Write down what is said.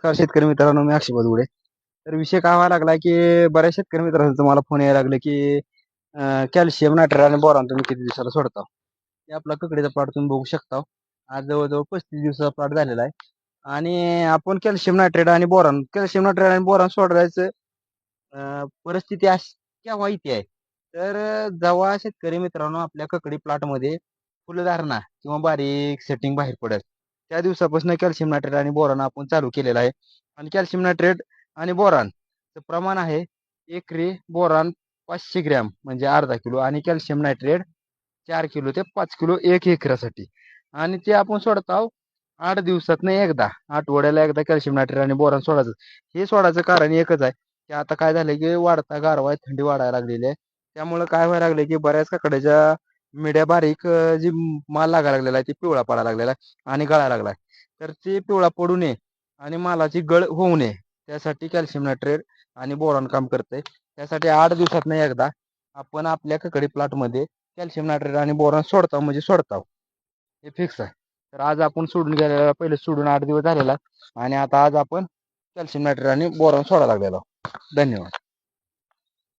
नमस्कार शेतकरी मित्रांनो, मी अक्षय बदगुडे. तर विषय काय व्हायला लागला की बऱ्याच शेतकरी मित्रांचा मला फोन यायला लागले की कॅल्शियम नायट्रेट आणि बोरॉन तुम्ही किती दिवसाला सोडता. हे आपला ककडीचा प्लॉट तुम्ही बघू शकता. आज जवळजवळ 35 दिवसाचा प्लॉट झालेला आहे आणि आपण कॅल्शियम नायट्रेट आणि बोरॉन सोडायचं परिस्थिती अशी केव्हा येते आहे. तर जेव्हा शेतकरी मित्रांनो आपल्या ककडी प्लॉटमध्ये फुलधारणा किंवा बारीक सेटिंग बाहेर पडेल त्या दिवसापासून कॅल्शियम नायट्रेट आणि बोरॉन आपण चालू केलेला आहे. आणि कॅल्शियम नायट्रेट आणि बोरॉनचं प्रमाण आहे एकरी बोरॉन 500 ग्रॅम म्हणजे अर्धा किलो आणि कॅल्शियम नायट्रेट 4 किलो ते 5 किलो 1 एकरासाठी. आणि ते आपण सोडत आहोत 8 दिवसातनं एकदा, आठवड्याला एकदा कॅल्शियम नायट्रेट आणि बोरॉन सोडायचं. हे सोडायचं कारण एकच आहे की आता काय झालं की वाढता गारवा आहे, थंडी वाढायला लागलेली आहे. त्यामुळे काय व्हायला लागले की बऱ्याच काकड्याच्या मिड्या बारीक जी माल लागायला लागलेला आहे ती पिवळा पडायला लागलेला आहे आणि गळायला लागला आहे. तर ते पिवळा पडू नये आणि मालाची गळ होऊ नये त्यासाठी कॅल्शियम नायट्रेट आणि बोरॉन काम करते. त्यासाठी 8 दिवसातनं एकदा आपण आपल्या ककडी प्लॉटमध्ये कॅल्शियम नायट्रेट आणि बोरॉन सोडता म्हणजे सोडता. हे फिक्स आहे. तर आज आपण सोडून गेलेला, पहिले सोडून 8 दिवस झालेला आणि आता आज आपण कॅल्शियम नायट्रेट आणि बोरॉन सोडायला लागलेलो. धन्यवाद.